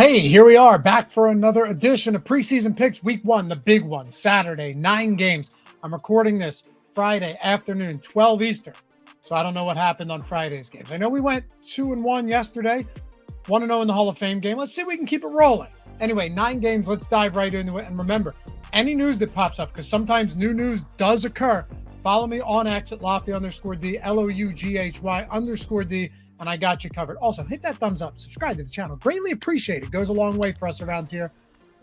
Hey, here we are back for another edition of Preseason Picks Week 1, the big one, Saturday, 9 games. I'm recording this Friday afternoon, 12 Eastern. So I don't know what happened on Friday's games. I know we went 2-1 yesterday, 1-0 in the Hall of Fame game. Let's see if we can keep it rolling. Anyway, 9 games, let's dive right into it. And remember, any news that pops up, because sometimes new news does occur, follow me on X at Loughy_D, LOUGHY_D. And I got you covered. Also, hit that thumbs up, subscribe to the channel. Greatly appreciate it. Goes a long way for us around here.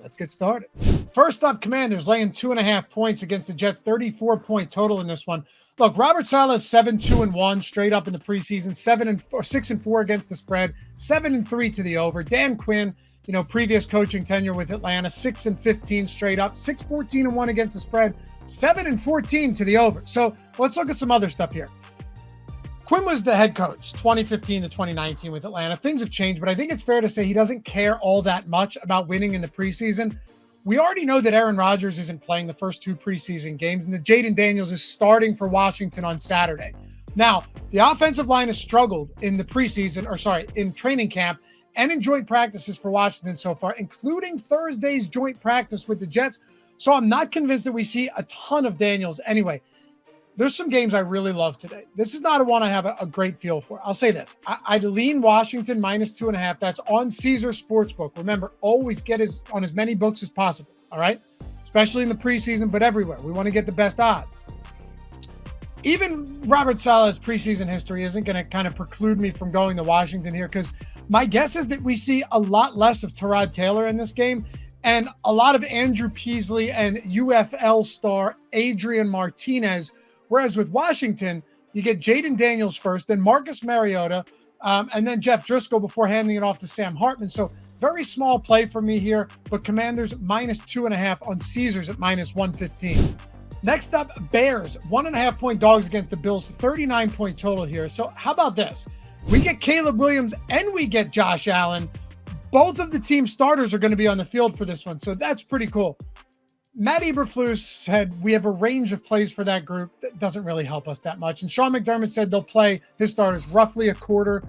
Let's get started. First up, Commanders laying 2.5 points against the Jets, 34-point total in this one. Look, Robert Saleh is 7-2-1 straight up in the preseason, 6-4 against the spread, 7-3 to the over. Dan Quinn, previous coaching tenure with Atlanta, 6-15 straight up, 6-14-1 against the spread, 7-14 to the over. So let's look at some other stuff here. Quinn was the head coach 2015 to 2019 with Atlanta. Things have changed, but I think it's fair to say he doesn't care all that much about winning in the preseason. We already know that Aaron Rodgers isn't playing the first 2 preseason games, and that Jaden Daniels is starting for Washington on Saturday. Now, the offensive line has struggled in the preseason, in training camp and in joint practices for Washington so far, including Thursday's joint practice with the Jets. So I'm not convinced that we see a ton of Daniels anyway. There's some games I really love today. This is not a one I have a great feel for. I'll say this. I'd lean Washington -2.5. That's on Caesar Sportsbook. Remember, always get on as many books as possible, all right? Especially in the preseason, but everywhere. We want to get the best odds. Even Robert Saleh's preseason history isn't going to kind of preclude me from going to Washington here, because my guess is that we see a lot less of Tyrod Taylor in this game and a lot of Andrew Peasley and UFL star Adrian Martinez. Whereas with Washington, you get Jaden Daniels first, then Marcus Mariota, and then Jeff Driscoll before handing it off to Sam Hartman. So very small play for me here, but Commanders -2.5 on Caesars at -115. Next up, Bears, 1.5-point dogs against the Bills, 39-point total here. So how about this? We get Caleb Williams and we get Josh Allen. Both of the team starters are going to be on the field for this one, so that's pretty cool. Matt Eberflus said we have a range of plays for that group. That doesn't really help us that much. And Sean McDermott said they'll play his starters roughly a quarter.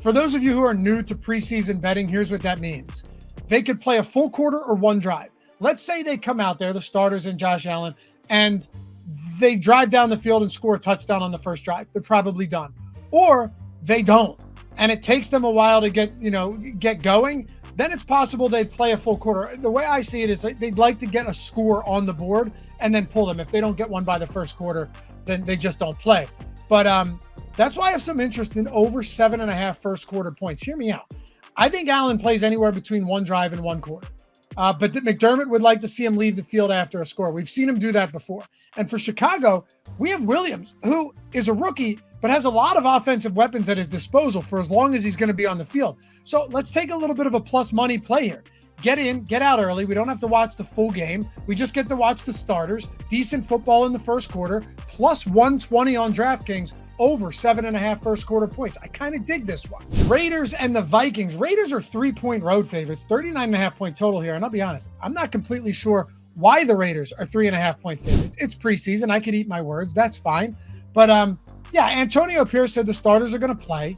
For those of you who are new to preseason betting, here's what that means. They could play a full quarter or one drive. Let's say they come out there, the starters and Josh Allen, and they drive down the field and score a touchdown on the first drive. They're probably done. Or they don't, and it takes them a while to get going. Then it's possible they'd play a full quarter. The way I see it is they'd like to get a score on the board and then pull them. If they don't get one by the first quarter, then they just don't play. But that's why I have some interest in over 7.5 first quarter points. Hear me out. I think Allen plays anywhere between one drive and one quarter. But McDermott would like to see him leave the field after a score. We've seen him do that before. And for Chicago, we have Williams, who is a rookie, but has a lot of offensive weapons at his disposal for as long as he's going to be on the field. So let's take a little bit of a plus money play here. Get in, get out early. We don't have to watch the full game. We just get to watch the starters. Decent football in the first quarter, plus 120 on DraftKings, over 7.5 first quarter points. I kind of dig this one. Raiders and the Vikings. Raiders are 3-point road favorites, 39.5-point total here. And I'll be honest, I'm not completely sure why the Raiders are 3.5-point favorites. It's preseason. I could eat my words. That's fine. But yeah, Antonio Pierce said the starters are going to play,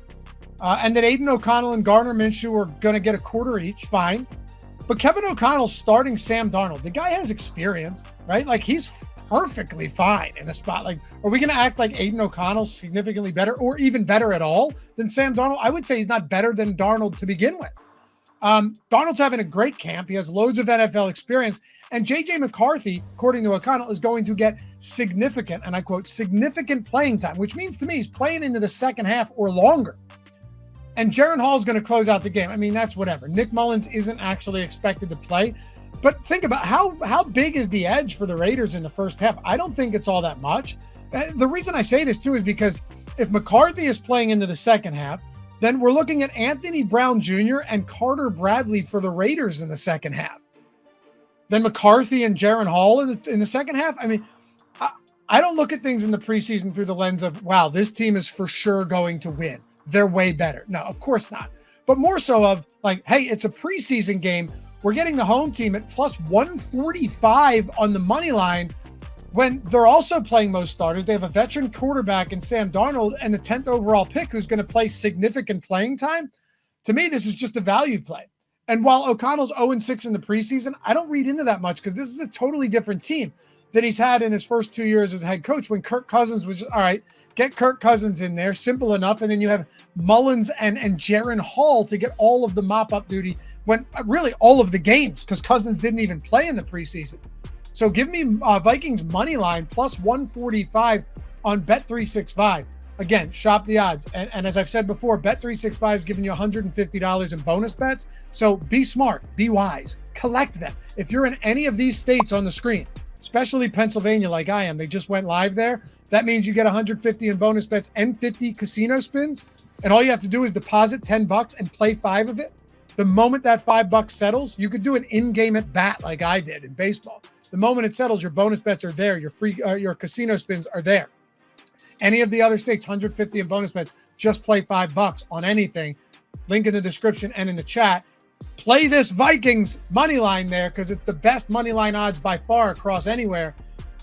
and that Aiden O'Connell and Gardner Minshew are going to get a quarter each. Fine. But Kevin O'Connell's starting Sam Darnold. The guy has experience, right? Like, he's perfectly fine in a spot. Like, are we going to act like Aiden O'Connell's significantly better or even better at all than Sam Darnold? I would say he's not better than Darnold to begin with. Darnold's having a great camp. He has loads of NFL experience. And J.J. McCarthy, according to O'Connell, is going to get significant, and I quote, significant playing time, which means to me he's playing into the second half or longer. And Jaron Hall is going to close out the game. I mean, that's whatever. Nick Mullins isn't actually expected to play. But think about how big is the edge for the Raiders in the first half? I don't think it's all that much. The reason I say this, too, is because if McCarthy is playing into the second half, then we're looking at Anthony Brown Jr. and Carter Bradley for the Raiders in the second half. Then McCarthy and Jaron Hall in the second half. I mean, I don't look at things in the preseason through the lens of, wow, this team is for sure going to win. They're way better. No, of course not. But more so of like, hey, it's a preseason game. We're getting the home team at plus 145 on the money line when they're also playing most starters. They have a veteran quarterback in Sam Darnold and the 10th overall pick who's going to play significant playing time. To me, this is just a value play. And while O'Connell's 0-6 in the preseason, I don't read into that much because this is a totally different team than he's had in his first 2 years as a head coach when Kirk Cousins was just, all right, get Kirk Cousins in there, simple enough. And then you have Mullins and Jaron Hall to get all of the mop-up duty when really all of the games because Cousins didn't even play in the preseason. So give me Vikings money line plus 145 on Bet365. Again, shop the odds. And as I've said before, Bet365 is giving you $150 in bonus bets. So be smart, be wise, collect them. If you're in any of these states on the screen, especially Pennsylvania like I am, they just went live there. That means you get 150 in bonus bets and 50 casino spins. And all you have to do is deposit $10 and play 5 of it. The moment that $5 settles, you could do an in-game at bat like I did in baseball. The moment it settles, your bonus bets are there. Your free, your casino spins are there. Any of the other states, 150 in bonus bets, just play $5 on anything. Link in the description and in the chat. Play this Vikings money line there because it's the best money line odds by far across anywhere.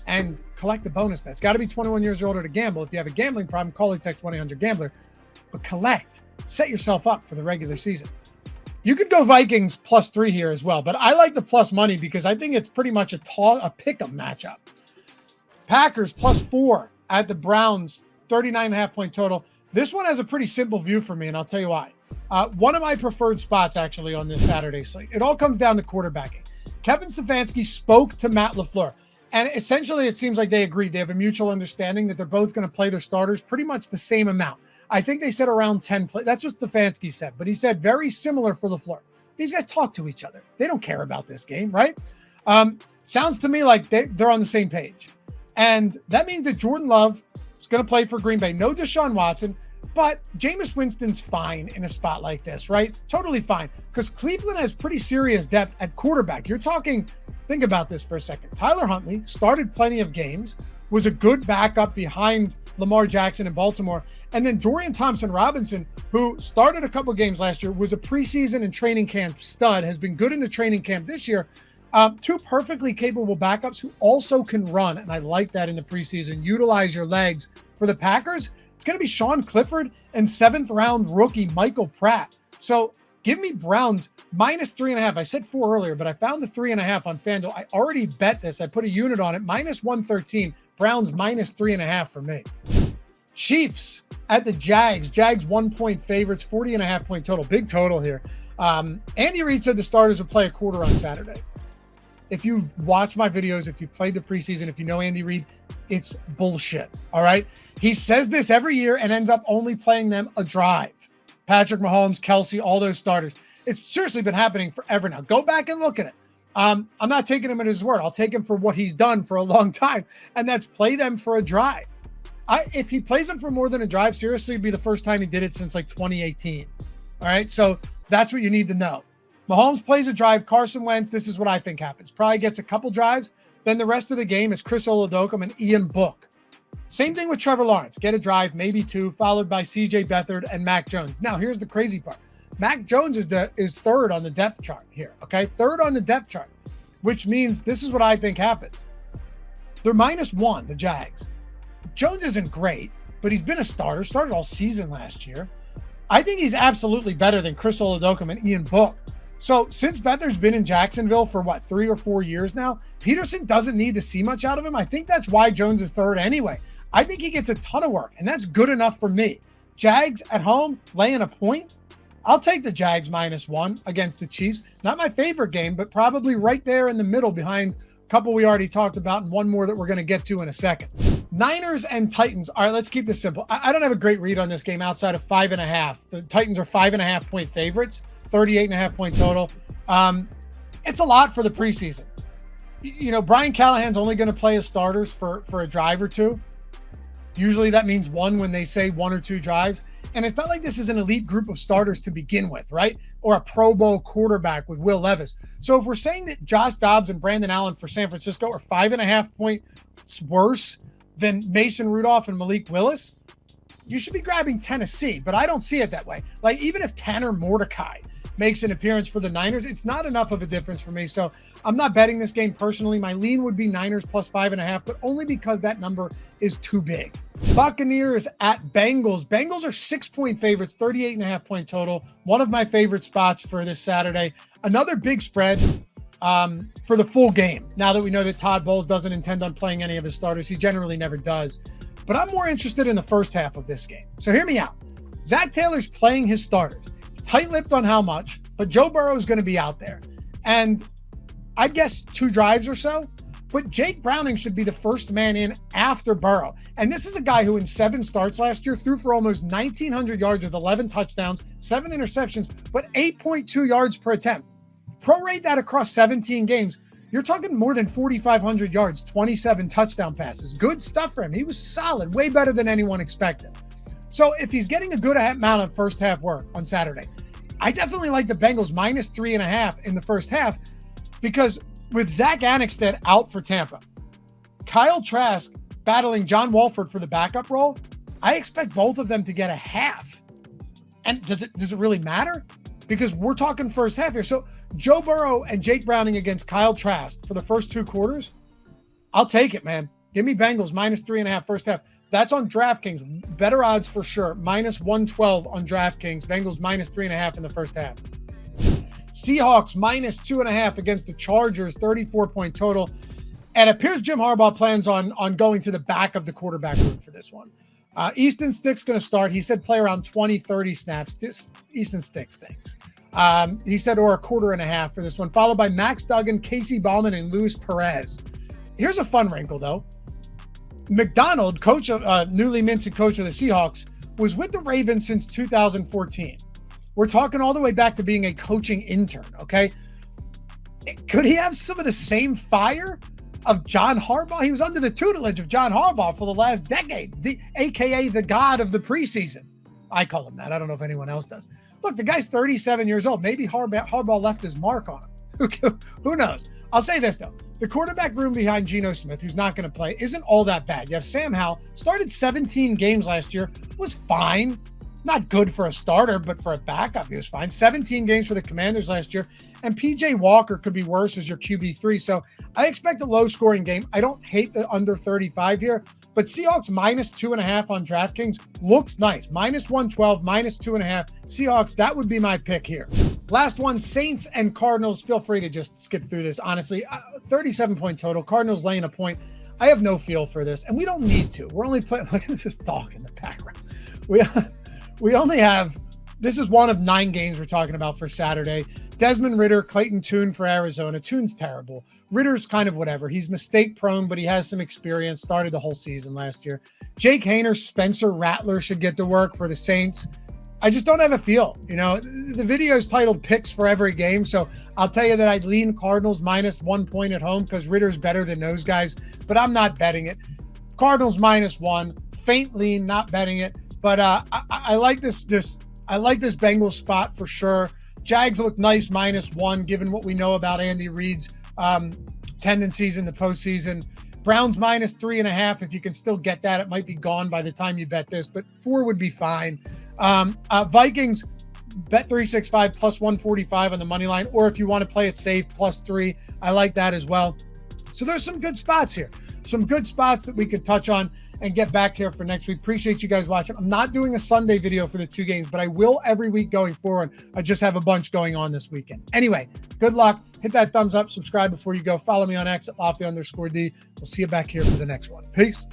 And collect the bonus bets. Got to be 21 years or older to gamble. If you have a gambling problem, call or text 1-800-GAMBLER. But collect. Set yourself up for the regular season. You could go Vikings +3 here as well, but I like the plus money because I think it's pretty much a pick-em matchup. Packers +4 at the Browns, 39.5 point total. This one has a pretty simple view for me, and I'll tell you why. One of my preferred spots actually on this Saturday slate. It all comes down to quarterbacking. Kevin Stefanski spoke to Matt LaFleur, and essentially it seems like they agreed. They have a mutual understanding that they're both going to play their starters pretty much the same amount. I think they said around 10 play. That's what Stefanski said, but he said very similar for LaFleur. These guys talk to each other. They don't care about this game, right? Sounds to me like they're on the same page. And that means that Jordan Love is going to play for Green Bay. No Deshaun Watson, but Jameis Winston's fine in a spot like this, right? Totally fine. Because Cleveland has pretty serious depth at quarterback. You're talking, think about this for a second. Tyler Huntley started plenty of games, was a good backup behind Lamar Jackson in Baltimore. And then Dorian Thompson-Robinson, who started a couple games last year, was a preseason and training camp stud, has been good in the training camp this year. Two perfectly capable backups who also can run, and I like that in the preseason. Utilize your legs. For the Packers, it's going to be Sean Clifford and 7th-round rookie Michael Pratt. So give me Browns -3.5. I said 4 earlier, but I found the 3.5 on FanDuel. I already bet this. I put a unit on it. -113. Browns -3.5 for me. Chiefs at the Jags. Jags 1-point favorites, 40.5 point total. Big total here. Andy Reid said the starters would play a quarter on Saturday. If you've watched my videos, if you've played the preseason, if you know Andy Reid, it's bullshit. All right. He says this every year and ends up only playing them a drive. Patrick Mahomes, Kelsey, all those starters. It's seriously been happening forever now. Go back and look at it. I'm not taking him at his word. I'll take him for what he's done for a long time, and that's play them for a drive. If he plays them for more than a drive, seriously, it'd be the first time he did it since like 2018. All right. So that's what you need to know. Mahomes plays a drive. Carson Wentz, this is what I think happens. Probably gets a couple drives. Then the rest of the game is Chris Oladokun and Ian Book. Same thing with Trevor Lawrence. Get a drive, maybe 2, followed by C.J. Beathard and Mac Jones. Now, here's the crazy part. Mac Jones is 3rd on the depth chart here, okay? 3rd on the depth chart, which means this is what I think happens. They're -1, the Jags. Jones isn't great, but he's been a starter, started all season last year. I think he's absolutely better than Chris Oladokun and Ian Book. So since Beathard's been in Jacksonville for 3 or 4 years now, Peterson doesn't need to see much out of him. I think that's why Jones is 3rd anyway. I think he gets a ton of work, and that's good enough for me. Jags at home, laying a point. I'll take the Jags -1 against the Chiefs. Not my favorite game, but probably right there in the middle behind a couple we already talked about and one more that we're going to get to in a second. Niners and Titans. All right, let's keep this simple. I don't have a great read on this game outside of 5.5. The Titans are 5.5 point favorites. 38.5 point total. It's a lot for the preseason. You know, Brian Callahan's only going to play his starters for a drive or 2. Usually that means 1 when they say 1 or 2 drives. And it's not like this is an elite group of starters to begin with, right? Or a Pro Bowl quarterback with Will Levis. So if we're saying that Josh Dobbs and Brandon Allen for San Francisco are 5.5 points worse than Mason Rudolph and Malik Willis, you should be grabbing Tennessee, but I don't see it that way. Like, even if Tanner Mordecai makes an appearance for the Niners, it's not enough of a difference for me. So I'm not betting this game personally. My lean would be Niners +5.5, but only because that number is too big. Buccaneers at Bengals. Bengals are 6-point favorites, 38.5 point total. One of my favorite spots for this Saturday. Another big spread for the full game. Now that we know that Todd Bowles doesn't intend on playing any of his starters, he generally never does. But I'm more interested in the first half of this game. So hear me out. Zach Taylor's playing his starters. Tight-lipped on how much, but Joe Burrow is going to be out there. And I'd guess 2 drives or so. But Jake Browning should be the first man in after Burrow. And this is a guy who in 7 starts last year threw for almost 1,900 yards with 11 touchdowns, 7 interceptions, but 8.2 yards per attempt. Prorate that across 17 games. You're talking more than 4,500 yards, 27 touchdown passes. Good stuff for him. He was solid, way better than anyone expected. So if he's getting a good amount of first half work on Saturday, I definitely like the Bengals minus 3.5 in the first half, because with Zach Annexstad out for Tampa, Kyle Trask battling John Wolford for the backup role, I expect both of them to get a half. And does it really matter? Because we're talking first half here. So Joe Burrow and Jake Browning against Kyle Trask for the first 2 quarters, I'll take it, man. Give me Bengals minus 3.5 first half. That's on DraftKings. Better odds for sure. Minus 112 on DraftKings. Bengals minus 3.5 in the first half. Seahawks minus 2.5 against the Chargers, 34-point total. And it appears Jim Harbaugh plans on going to the back of the quarterback room for this one. Easton Stick's going to start. He said play around 20, 30 snaps. Easton Stick stinks. He said or a 1/4.5 for this one, followed by Max Duggan, Casey Ballman, and Luis Perez. Here's a fun wrinkle, though. McDonald, coach of newly minted coach of the Seahawks, was with the Ravens since 2014. We're talking all the way back to being a coaching intern, okay? Could he have some of the same fire of John Harbaugh? He was under the tutelage of John Harbaugh for the last decade, AKA the god of the preseason. I call him that. I don't know if anyone else does. Look, the guy's 37 years old. Maybe Harbaugh left his mark on him. Who knows? I'll say this, though. The quarterback room behind Geno Smith, who's not going to play, isn't all that bad. You have Sam Howell, started 17 games last year, was fine. Not good for a starter, but for a backup, he was fine. 17 games for the Commanders last year. And PJ Walker could be worse as your QB3. So I expect a low-scoring game. I don't hate the under 35 here, but Seahawks minus 2.5 on DraftKings looks nice. Minus 112, minus 2.5. Seahawks, that would be my pick here. Last one, Saints and Cardinals. Feel free to just skip through this. Honestly, 37-point total. Cardinals laying a point. I have no feel for this, and we don't need to. We're only playing. Look at this dog in the background. We only have, this is one of 9 games we're talking about for Saturday. Desmond Ridder, Clayton Tune for Arizona. Tune's terrible. Ritter's kind of whatever. He's mistake prone, but he has some experience. Started the whole season last year. Jake Hayner, Spencer Rattler should get to work for the Saints. I just don't have a feel. You know, the video is titled Picks for Every Game. So I'll tell you that I'd lean Cardinals minus 1 point at home because Ritter's better than those guys, but I'm not betting it. Cardinals minus 1, faint lean, not betting it. But I like this. I like this Bengals spot for sure. Jags look nice minus 1, given what we know about Andy Reid's tendencies in the postseason. Browns minus 3.5. If you can still get that, it might be gone by the time you bet this, but 4 would be fine. Vikings bet 365 plus 145 on the money line, or if you want to play it safe, plus 3. I like that as well. So there's some good spots here. Some good spots that we could touch on and get back here for next week. Appreciate you guys watching. I'm not doing a Sunday video for the 2 games, but I will every week going forward. I just have a bunch going on this weekend. Anyway, good luck. Hit that thumbs up, subscribe before you go. Follow me on X at Loughy_D. We'll see you back here for the next one. Peace.